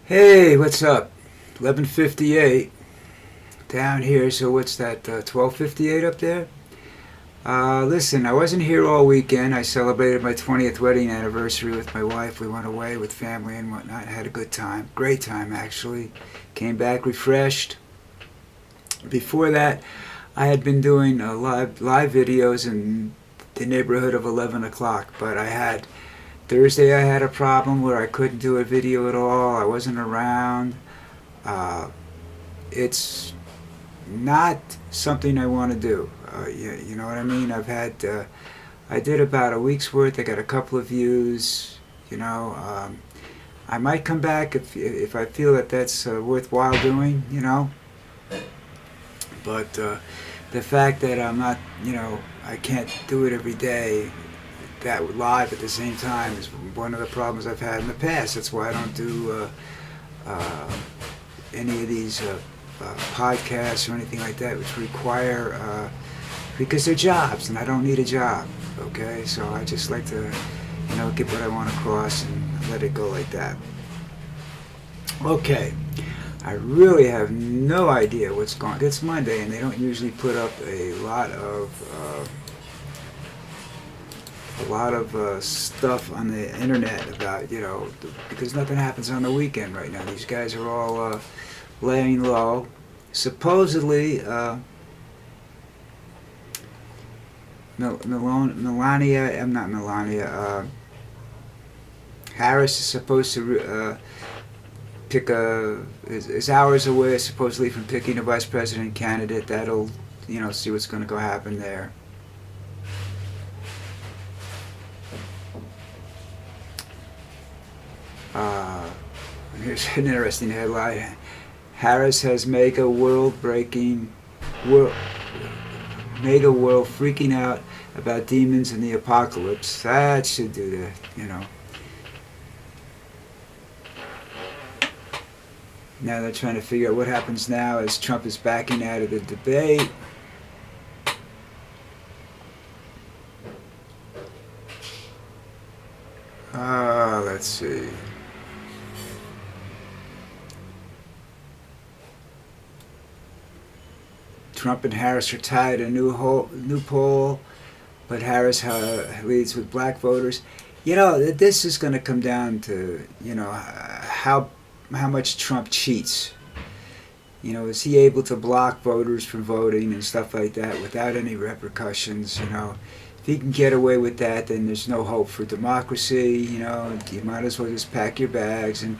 Hey, what's up? 11:58 down here. So what's that? 12:58 up there. Listen, I wasn't here all weekend. I celebrated my 20th wedding anniversary with my wife. We went away with family and whatnot. Had a good time. Great time, actually. Came back refreshed. Before that, I had been doing live videos in the neighborhood of 11 o'clock, but I had Thursday I had a problem where I couldn't do a video at all. I wasn't around. Uh, it's not something I want to do. You know what I mean? I did about a week's worth. I got a couple of views. I might come back if I feel that that's worthwhile doing. But the fact that I'm not, I can't do it every day, that live at the same time is one of the problems I've had in the past. That's why I don't do any of these podcasts or anything like that, which require because they're jobs, and I don't need a job. Okay, so I just like to, get what I want across and let it go like that. Okay, I really have no idea what's going. It's Monday, and they don't usually put up a lot of stuff on the internet about because nothing happens on the weekend right now. These guys are all laying low. Supposedly, Melania, I'm not Melania. Harris is supposed to is hours away supposedly from picking a vice president candidate. That'll see what's going to go happen there. Here's an interesting headline. Harris has mega world freaking out about demons and the apocalypse. That should do that. Now they're trying to figure out what happens now as Trump is backing out of the debate. Let's see. Trump and Harris are tied a new poll, but Harris leads with black voters. This is going to come down to how much Trump cheats. Is he able to block voters from voting and stuff like that without any repercussions? If he can get away with that, then there's no hope for democracy. You might as well just pack your bags. And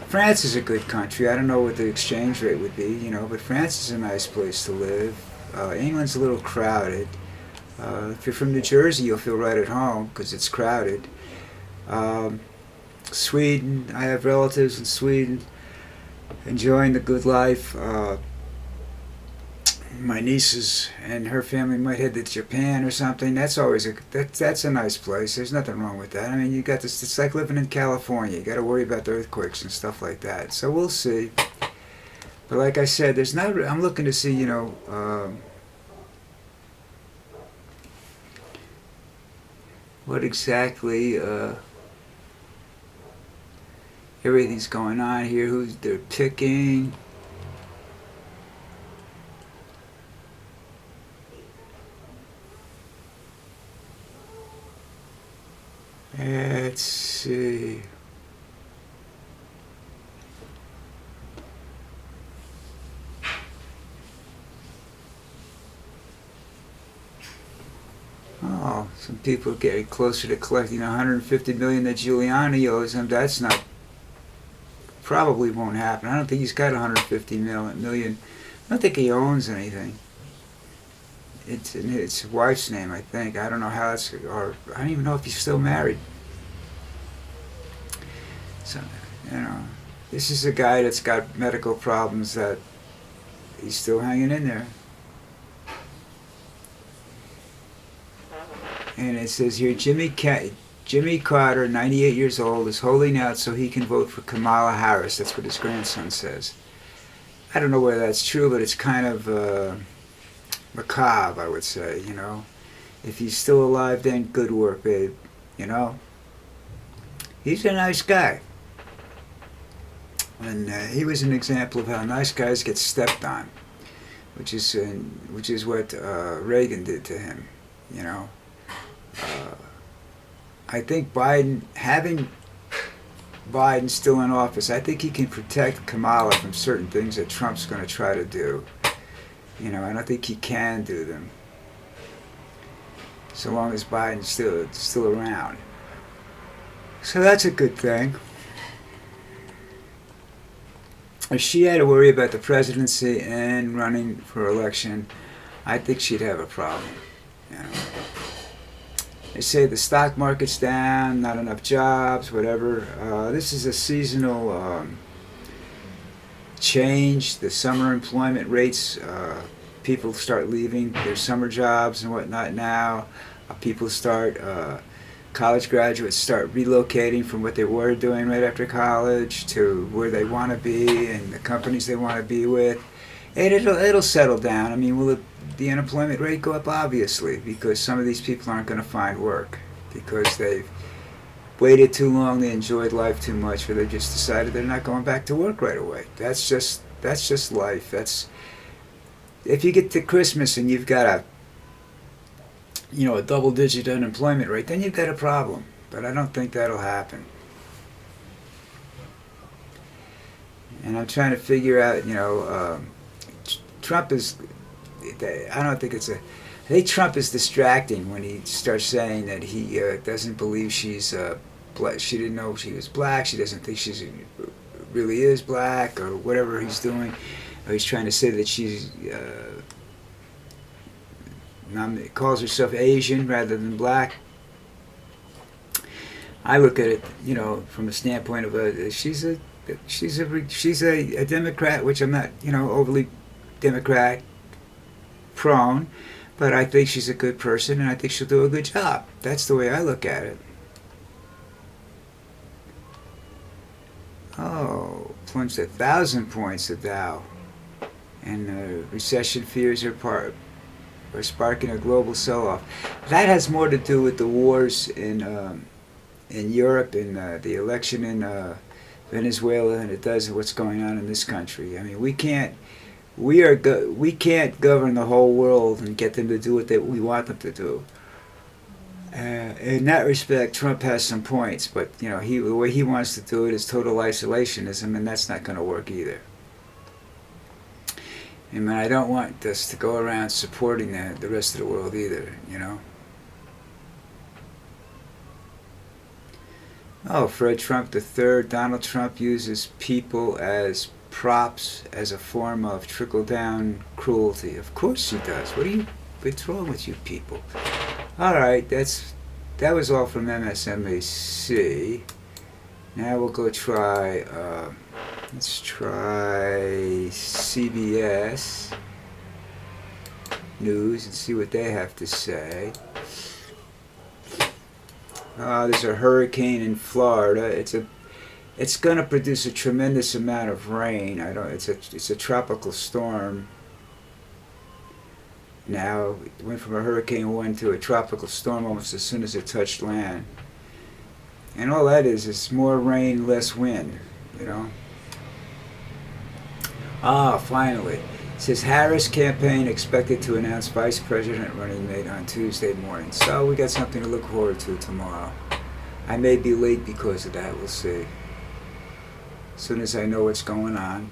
France is a good country. I don't know what the exchange rate would be, but France is a nice place to live. England's a little crowded. If you're from New Jersey, you'll feel right at home because it's crowded. Sweden, I have relatives in Sweden enjoying the good life. My nieces and her family might head to Japan or something. That's always that's a nice place. There's nothing wrong with that. I mean, you got this. It's like living in California. You got to worry about the earthquakes and stuff like that. So we'll see. But like I said, there's not. I'm looking to see, what exactly everything's going on here. Who they're picking. Let's see. Oh, some people are getting closer to collecting 150 million that Giuliani owes them. That's not. Probably won't happen. I don't think he's got 150 million. I don't think he owns anything. It's in his wife's name, I think. I don't know how that's, or I don't even know if he's still married. So, this is a guy that's got medical problems that he's still hanging in there. And it says here, Jimmy Carter, 98 years old, is holding out so he can vote for Kamala Harris. That's what his grandson says. I don't know whether that's true, but it's kind of macabre, I would say, If he's still alive, then good work, babe, He's a nice guy. And he was an example of how nice guys get stepped on, which is what Reagan did to him. You know, uh, I think having Biden still in office, I think he can protect Kamala from certain things that Trump's going to try to do. You know, I don't think he can do them so long as Biden's still around. So that's a good thing. If she had to worry about the presidency and running for election, I think she'd have a problem. You know, they say the stock market's down, not enough jobs, whatever. This is a seasonal change. The summer employment rates, people start leaving their summer jobs and whatnot now. College graduates start relocating from what they were doing right after college to where they want to be and the companies they want to be with. And it'll settle down. I mean, will the unemployment rate go up? Obviously, because some of these people aren't going to find work because they've waited too long, they enjoyed life too much, or they just decided they're not going back to work right away. That's just life. If you get to Christmas and you've got a double-digit unemployment rate, then you've got a problem. But I don't think that'll happen. And I'm trying to figure out, Trump is. I think Trump is distracting when he starts saying that he doesn't believe she's black. She didn't know she was black. She doesn't think she really is black, or whatever he's doing. Or he's trying to say that she's. Calls herself Asian rather than black. I look at it, from a standpoint of she's a Democrat, which I'm not, overly Democrat prone, but I think she's a good person and I think she'll do a good job. That's the way I look at it. Oh, plunged 1,000 points the Dow, and recession fears are sparking a global sell-off. That has more to do with the wars in Europe and the election in Venezuela than it does with what's going on in this country. I mean, we can't govern the whole world and get them to do what we want them to do. In that respect, Trump has some points, but the way he wants to do it is total isolationism, and that's not going to work either. I mean, I don't want us to go around supporting the rest of the world either, Oh, Fred Trump III. Donald Trump uses people as props as a form of trickle-down cruelty. Of course he does. What's wrong with you people? All right, that was all from MSNBC. Now we'll go try. Let's try CBS News and see what they have to say. There's a hurricane in Florida. It's going to produce a tremendous amount of rain. It's a tropical storm. Now it went from a Hurricane 1 to a tropical storm almost as soon as it touched land. And all that is more rain, less wind. Finally. It says Harris campaign expected to announce vice president running mate on Tuesday morning. So we got something to look forward to tomorrow. I may be late because of that. We'll see. As soon as I know what's going on.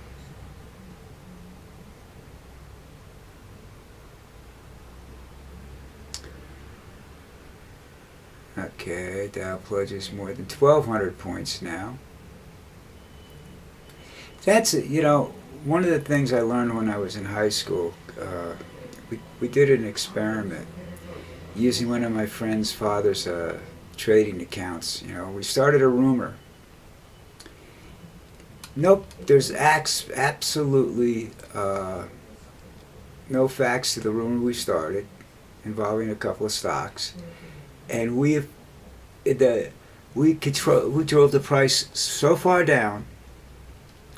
Okay, Dow plunges more than 1,200 points now. That's one of the things I learned when I was in high school. We did an experiment using one of my friend's father's trading accounts. We started a rumor. Nope, there's absolutely no facts to the rumor we started involving a couple of stocks. And we drove the price so far down.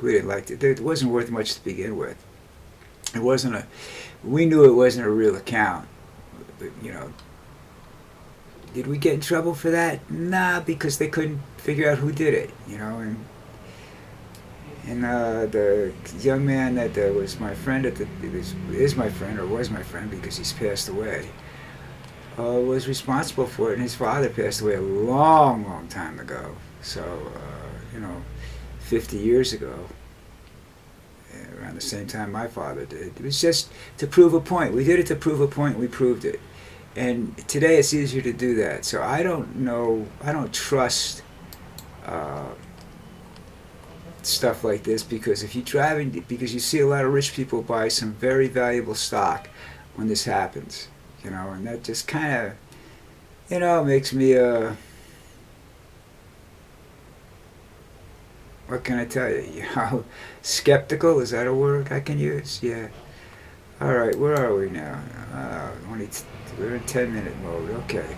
We didn't like it. It wasn't worth much to begin with. We knew it wasn't a real account. But, did we get in trouble for that? Nah, because they couldn't figure out who did it. And the young man that was my friend is my friend or was my friend because he's passed away, was responsible for it, and his father passed away a long, long time ago. So, 50 years ago, around the same time my father did. It was just to prove a point. We did it to prove a point. We proved it. And today it's easier to do that. So I don't know. I don't trust stuff like this because if you because you see a lot of rich people buy some very valuable stock when this happens, and that just kind of, makes me what can I tell you? Skeptical, is that a word I can use? Yeah. All right, where are we now? We're in 10-minute mode. Okay.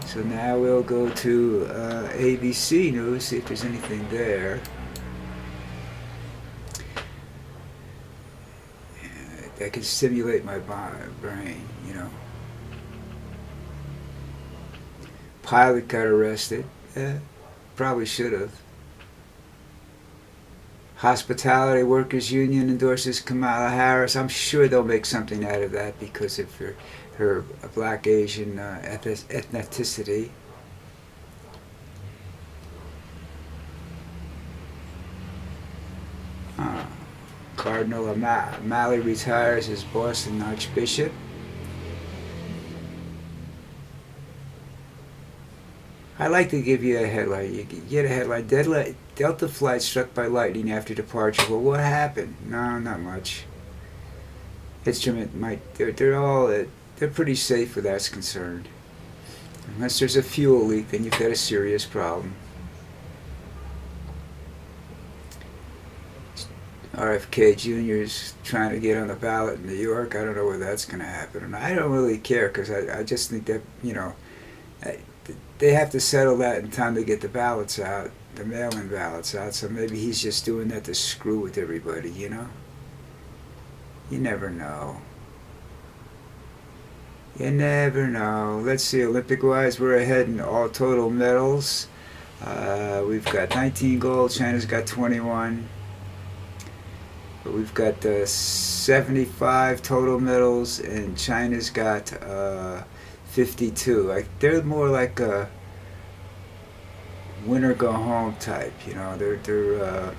So now we'll go to ABC News, see if there's anything there. That can stimulate my brain, Pilot got arrested. Probably should have. Hospitality Workers Union endorses Kamala Harris. I'm sure they'll make something out of that because of her black Asian ethnicity. Cardinal O'Malley retires as Boston Archbishop. I like to give you a headline. You get a headline. Delta flight struck by lightning after departure. Well, what happened? No, not much. They're pretty safe where that's concerned. Unless there's a fuel leak, then you've got a serious problem. RFK Jr. is trying to get on the ballot in New York. I don't know whether that's going to happen. And I don't really care because I just think that, they have to settle that in time to get the ballots out, the mail-in ballots out. So maybe he's just doing that to screw with everybody, You never know. You never know. Let's see, Olympic-wise, we're ahead in all total medals. We've got 19 gold. China's got 21. But we've got 75 total medals, and China's got 52. They're more like a win or go home type. They're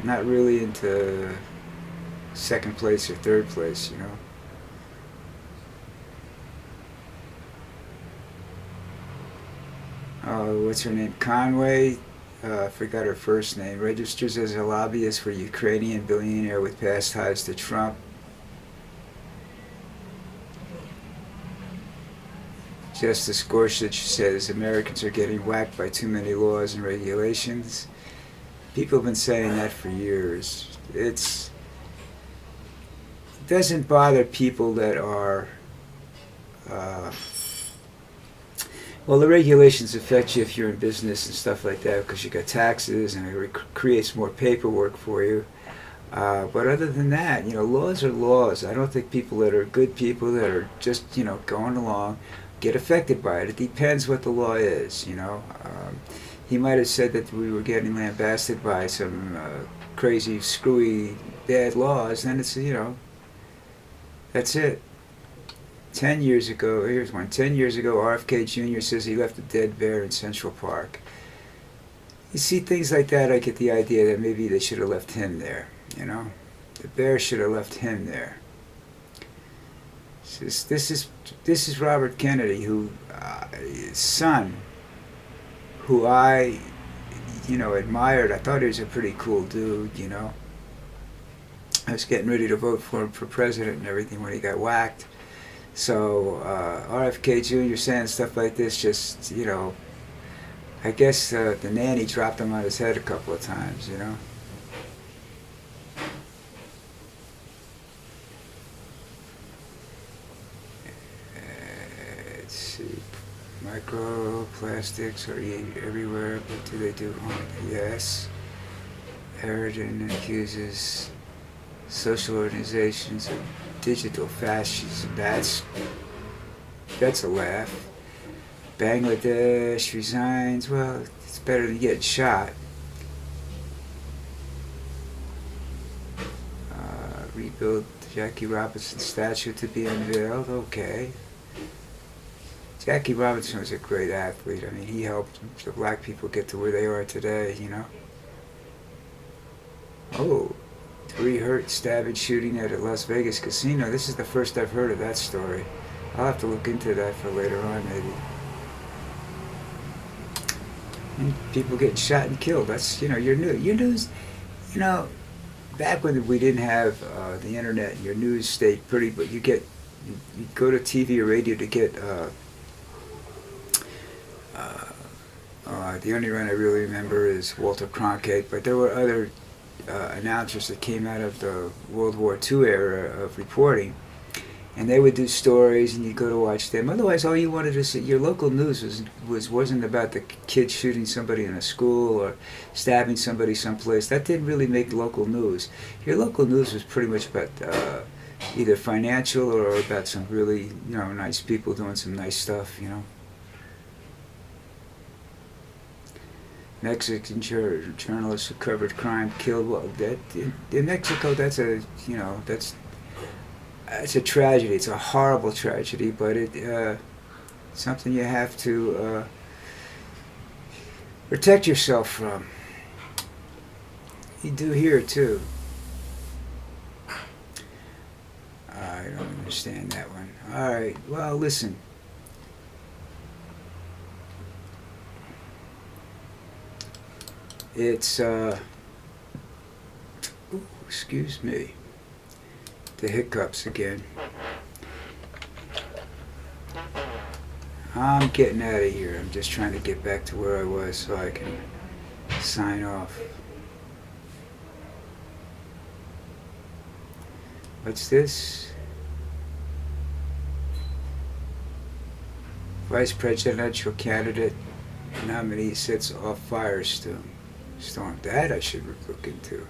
not really into second place or third place. What's her name? Conway. I forgot her first name. Registers as a lobbyist for Ukrainian billionaire with past ties to Trump. Justice Gorsuch says Americans are getting whacked by too many laws and regulations. People have been saying that for years. It doesn't bother people that are... well, the regulations affect you if you're in business and stuff like that because you got taxes and it creates more paperwork for you. But other than that, laws are laws. I don't think people that are good people that are just, going along get affected by it. It depends what the law is, He might have said that we were getting lambasted by some crazy, screwy, bad laws. Then it's, that's it. 10 years ago, here's one. 10 years ago, RFK Jr. says he left a dead bear in Central Park. You see things like that, I get the idea that maybe they should have left him there, The bear should have left him there. This is Robert Kennedy, his son, who I, admired. I thought he was a pretty cool dude, I was getting ready to vote for him for president and everything when he got whacked. So RFK Jr. saying stuff like this just, I guess the nanny dropped him on his head a couple of times, Let's see. Microplastics are everywhere, but do they do harm? Yes. Eridan accuses social organizations of digital fascism. That's a laugh. Bangladesh resigns. Well, it's better than getting shot. built Jackie Robinson statue to be unveiled. Okay. Jackie Robinson was a great athlete. I mean, he helped the black people get to where they are today, you know. Oh, 3 hurt stabbing shooting at a Las Vegas casino. This is the first I've heard of that story. I'll have to look into that for later on, maybe. And people getting shot and killed. That's, you know, your news, you know, back when we didn't have the internet, your news stayed pretty, but you go to TV or radio to get the only one I really remember is Walter Cronkite, but there were other announcers that came out of the World War II era of reporting, and they would do stories, and you'd go to watch them. Otherwise, all you wanted to see, your local news wasn't about the kid shooting somebody in a school or stabbing somebody someplace. That didn't really make local news. Your local news was pretty much about either financial or about some really, you know, nice people doing some nice stuff, you know. Mexican journalists who covered crime killed. Well, that in Mexico, that's a, you know, that's a tragedy. It's a horrible tragedy, but it something you have to protect yourself from. You do here too. I don't understand that one. All right. Well, listen. It's excuse me, the hiccups again. I'm getting out of here. I'm just trying to get back to where I was so I can sign off. What's this? Vice presidential candidate nominee sets off firestorm. That I should look into.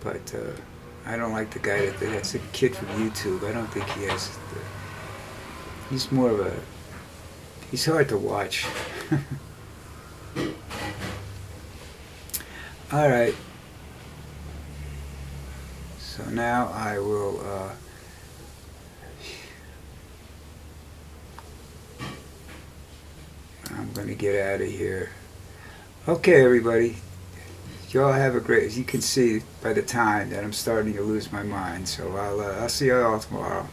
But I don't like the guy that's a kid from YouTube. I don't think he has he's more of a, he's hard to watch. Alright. So now I will I'm gonna get out of here. Okay, everybody. Y'all have a great, as you can see by the time that I'm starting to lose my mind. So I'll see you all tomorrow.